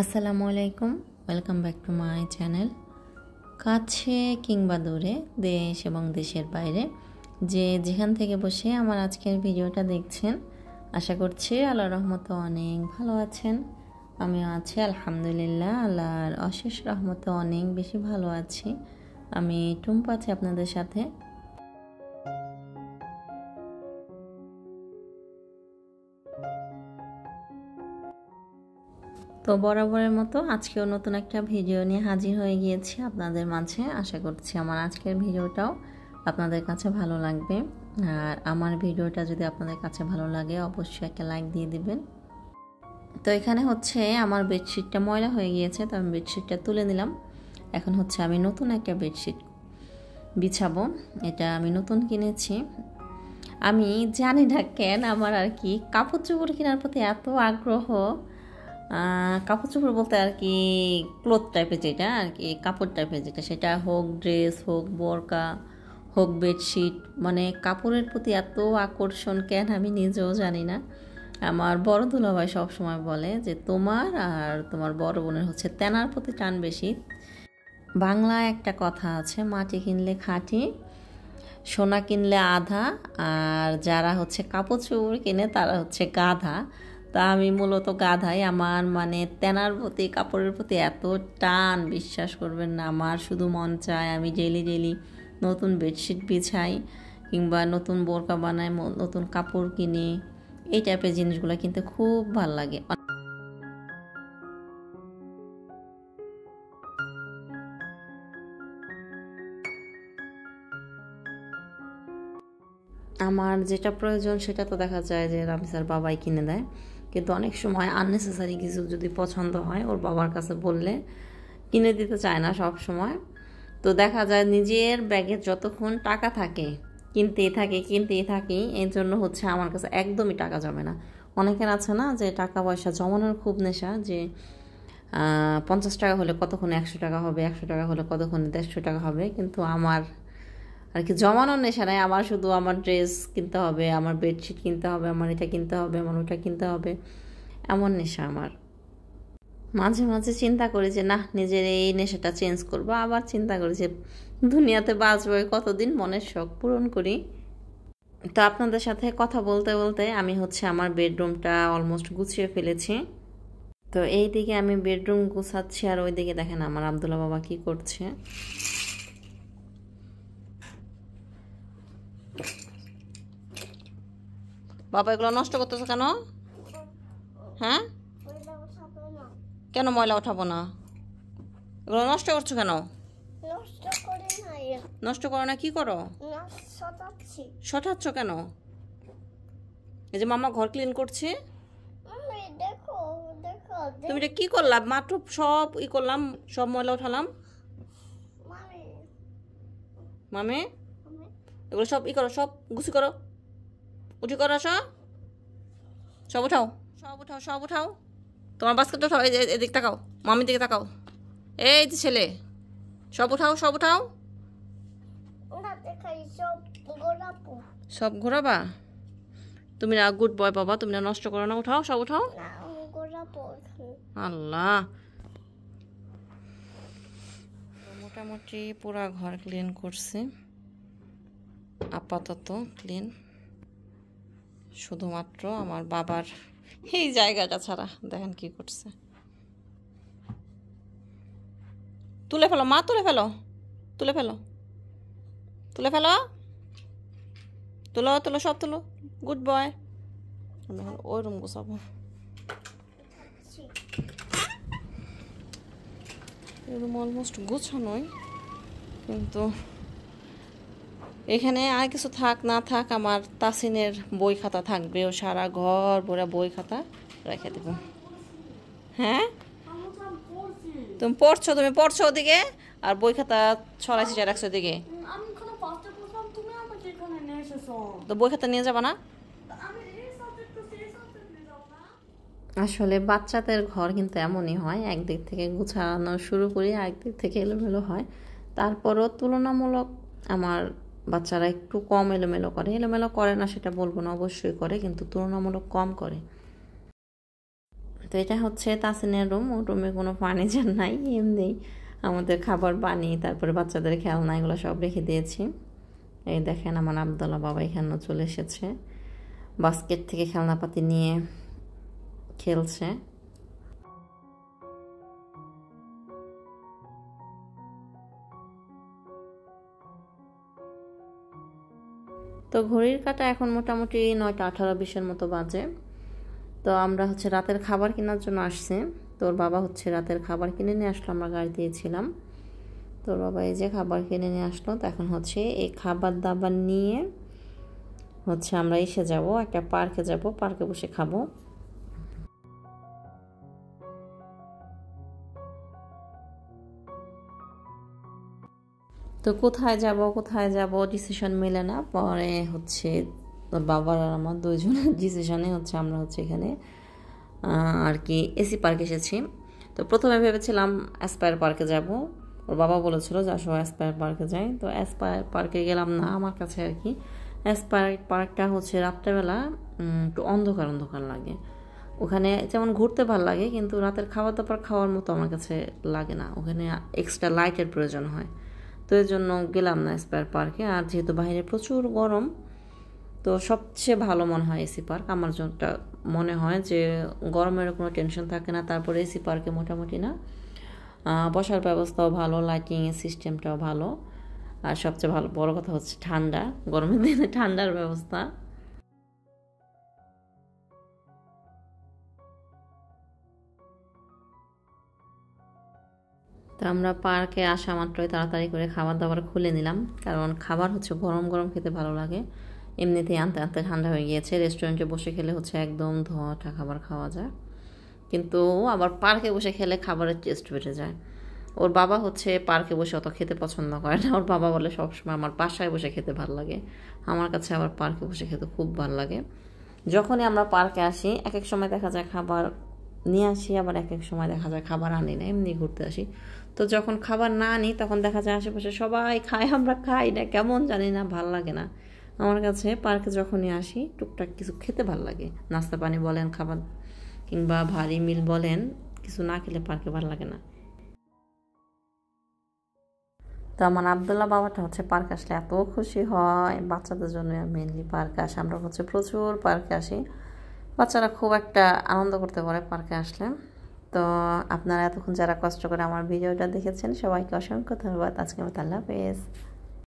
আসসালামু আলাইকুম, welcome back to my channel. কাছে কিংবা দূরে, দেশ এবং দেশের বাইরে যে যেখান থেকে বসে আমার আজকের ভিডিওটা দেখছেন, আশা করছি আল্লাহর রহমতে অনেক ভালো আছেন। আমিও আছি আলহামদুলিল্লাহ, আল্লাহর অশেষ রহমতে অনেক বেশি ভালো আছি। আমি টুম্পা আছি আপনাদের সাথে। তো বরাবরের মতো আজকেও নতুন একটা ভিডিও নিয়ে হাজির হয়ে গিয়েছি আপনাদের মাঝে। আশা করছি আমার আজকের ভিডিওটাও আপনাদের কাছে ভালো লাগবে। আর আমার ভিডিওটা যদি আপনাদের কাছে ভালো লাগে অবশ্যই একটা লাইক দিয়ে দিবেন। তো এখানে হচ্ছে আমার বেডশিটটা ময়লা হয়ে গিয়েছে, তো আমি বেডশিটটা তুলে নিলাম। এখন হচ্ছে আমি নতুন একটা বেডশিট বিছাবো। এটা আমি নতুন কিনেছি। আমি জানি না কেন আমার আর কি কাপড় চোপড় কেনার প্রতি এত আগ্রহ। কাপড় চোপড় বলতে আর কি ক্লথ টাইপের যেটা আর কি কাপড় টাইপের যেটা, সেটা হোক ড্রেস, হোক বোরকা, হোক বেডশিট, মানে কাপড়ের প্রতি এত আকর্ষণ কেন আমি নিজেও জানি না। আমার বড় দুলাভাই সবসময় বলে যে তোমার আর তোমার বড় বোনের হচ্ছে তেনার প্রতি টান বেশি। বাংলায় একটা কথা আছে, মাটি কিনলে খাঁটি, সোনা কিনলে আধা, আর যারা হচ্ছে কাপড় চোপড় কিনে তারা হচ্ছে গাধা। তা আমি মূলত গাধাই। আমার মানে তেনার প্রতি, কাপড়ের প্রতি এত টান, বিশ্বাস করবেন না। আমার শুধু মন চায় আমি ডেলি নতুন বেডশিট বিছাই, কিংবা নতুন বোরকা বানাই, নতুন কাপড় কিনি। এই টাইপের জিনিসগুলো কিনতে খুব ভালো লাগে। আমার যেটা প্রয়োজন সেটা তো দেখা যায় যে রামিসার বাবাই কিনে দেয়, কিন্তু অনেক সময় আননেসেসারি কিছু যদি পছন্দ হয় ওর বাবার কাছে বললে কিনে দিতে চায় না সব সময়। তো দেখা যায় নিজের ব্যাগে যতক্ষণ টাকা থাকে কিনতেই থাকি। এর জন্য হচ্ছে আমার কাছে একদমই টাকা জমে না। অনেকের আছে না যে টাকা পয়সা জমানোর খুব নেশা, যে 50 টাকা হলে কতক্ষণ 100 টাকা হবে, 100 টাকা হলে কতক্ষণ 150 টাকা হবে। কিন্তু আমার আর কি জমানোর নেশা নাই। আমার শুধু আমার ড্রেস কিনতে হবে, আমার বেডশিট কিনতে হবে, আমার এটা কিনতে হবে, আমার ওটা কিনতে হবে, এমন নেশা আমার। মাঝে মাঝে চিন্তা করি যে না, নিজের এই নেশাটা চেঞ্জ করবো। আবার চিন্তা করি যে দুনিয়াতে বাঁচবো কতদিন, মনের শখ পূরণ করি। তো আপনাদের সাথে কথা বলতে বলতে আমি হচ্ছে আমার বেডরুমটা অলমোস্ট গুছিয়ে ফেলেছি। তো এই দিকে আমি বেডরুম গুছাচ্ছি, আর ওই দিকে দেখেন আমার আব্দুল্লাহ বাবা কি করছে। বাবা এগুলো নষ্ট করতেছো কেন? হ্যাঁ, কেন ময়লা ওঠাবো না? এগুলো নষ্ট করছো কেন? নষ্ট করো না, কি করো? শটাচ্ছ কেন? এই যে মামা ঘর ক্লিন করছে। তুমি এটা কি করলাম? মাত্র সব করলাম, সব ময়লা উঠালাম। মামে এগুলো সব করো, সব গুছি করো, উঠি করো, সব উঠাও, সব উঠাও। তোমার বাস্কেট উঠাও, এদিক তাকাও, মামির দিকে তাকাও। এই যে ছেলে, সব উঠাও। সব ঘোরাবা? তুমি না গুড বয় বাবা, তুমি না নষ্ট করো না, উঠাও, সব উঠাও। আল্লাহ, মোটামুটি পুরা ঘর ক্লিন করছি, আপাতত ক্লিন। শুধুমাত্র আমার বাবার এই জায়গাটা ছাড়া। দেখেন কি করছে। তুলে ফেলো মা, তুলে ফেলো সব তুলো। Good boy. আমি এখন ওই রুম গোছাবো। এই রুম অলমোস্ট গোছানোই, কিন্তু এখানে আর কিছু থাক না থাক, আমার তাসিনের বই খাতা থাকবে। ও সারা ঘর ভরা বই খাতা রেখে দেব। হ্যাঁ, তুমি পড়ছো ওদিকে, আর বই খাতা ছড়াইছি রাখছো ওদিকে। তো বই খাতা নিয়ে যাবা না? আসলে বাচ্চাদের ঘর কিন্তু এমনই হয়, একদিক থেকে গুছানো শুরু করি, একদিক থেকে এলোমেলো হয়। তারপরও তুলনামূলক আমার বাচ্চারা একটু কম এলোমেলো করে না সেটা বলবো না, অবশ্যই করে, কিন্তু তুলনামূলক কম করে। তো এটা হচ্ছে তাসিনের রুম, ও রুমে কোনো ফার্নিচার নাই, এমনি আমাদের খাবার পানি তারপরে বাচ্চাদের খেলনা এগুলো সব রেখে দিয়েছি। এই দেখেন আমার আব্দুল্লাহ বাবা এখানেও চলে এসেছে, বাস্কেট থেকে খেলনাপাতি নিয়ে খেলছে। তো ঘড়ির কাঁটা এখন মোটামুটি 9টা 18-20-এর মতো বাজে। তো আমরা হচ্ছে রাতের খাবার কেনার জন্য আসছি। তোর বাবা হচ্ছে রাতের খাবার কিনে নিয়ে আসলো, আমরা গাড়িতেই ছিলাম। তোর বাবা এই যে খাবার কিনে নিয়ে আসলো। তো এখন হচ্ছে এই খাবার দাবার নিয়ে হচ্ছে আমরা এসে যাব, একটা পার্কে যাব, পার্কে বসে খাবো। তো কোথায় যাব ডিসিশন মেলে না, পরে হচ্ছে তোর বাবার আর আমার দুইজনের ডিসিশনে হচ্ছে আমরা হচ্ছে এখানে আর কি এসি পার্কে এসেছি। তো প্রথমে ভেবেছিলাম অ্যাসপায়ার পার্কে যাব, ওর বাবা বলেছিল যে আসো অ্যাসপায়ার পার্কে যাই। তো অ্যাসপায়ার পার্কে গেলাম না, আমার কাছে আর কি অ্যাসপায়ার পার্কটা হচ্ছে রাত্রেবেলা একটু অন্ধকার অন্ধকার লাগে, ওখানে যেমন ঘুরতে ভালো লাগে কিন্তু রাতের খাবার দাবার খাওয়ার মতো আমার কাছে লাগে না, ওখানে এক্সট্রা লাইটের প্রয়োজন হয়। তো এর জন্য গেলাম না অ্যাসপায়ার পার্কে। আর যেহেতু বাইরে প্রচুর গরম, তো সবচেয়ে ভালো মনে হয় এসি পার্ক, আমার জন্য মনে হয় যে গরমের কোনো টেনশন থাকে না। তারপরে এসি পার্কে মোটামুটি না বসার ব্যবস্থাও ভালো, লাইটিংয়ের সিস্টেমটাও ভালো, আর সবচেয়ে ভালো বড় কথা হচ্ছে ঠান্ডা, গরমের দিনে ঠান্ডার ব্যবস্থা। তো আমরা পার্কে আসা মাত্রই তাড়াতাড়ি করে খাবার দাবার খুলে নিলাম, কারণ খাবার হচ্ছে গরম গরম খেতে ভালো লাগে, এমনিতেই আনতে আনতে ঠান্ডা হয়ে গিয়েছে। রেস্টুরেন্টে বসে খেলে হচ্ছে একদম ধোঁয়াটা খাবার খাওয়া যায়, কিন্তু আবার পার্কে বসে খেলে খাবারের টেস্ট বেড়ে যায়। ওর বাবা হচ্ছে পার্কে বসে অত খেতে পছন্দ করে না, ওর বাবা বলে সবসময় আমার বাসায় বসে খেতে ভালো লাগে, আমার কাছে আবার পার্কে বসে খেতে খুব ভালো লাগে। যখনই আমরা পার্কে আসি এক এক সময় দেখা যায় খাবার নিয়ে আসি, আবার এক এক সময় দেখা যায় খাবার আনি না, এমনি ঘুরতে আসি। তো যখন খাবার না আনি তখন দেখা যায় আশেপাশে সবাই খায়, আমরা খাই না, কেমন জানি না, ভাল লাগে না। আমার কাছে পার্কে যখনই আসি টুকটাক কিছু খেতে ভাল লাগে, নাস্তা পানি বলেন, খাবার কিংবা ভারী মিল বলেন, কিছু না খেলে পার্কে ভালো লাগে না। তো আমার আব্দুল্লাহ বাবাটা হচ্ছে পার্কে আসলে এত খুশি হয়, বাচ্চাদের জন্য মেনলি পার্কে আসে, আমরা হচ্ছে প্রচুর পার্কে আসি, বাচ্চারা খুব একটা আনন্দ করতে পারে পার্কে আসলে। তো আপনারা এতক্ষণ যারা কষ্ট করে আমার ভিডিওটা দেখেছেন সবাইকে অসংখ্য ধন্যবাদ। আজকে মতো আল্লাহ হাফেজ।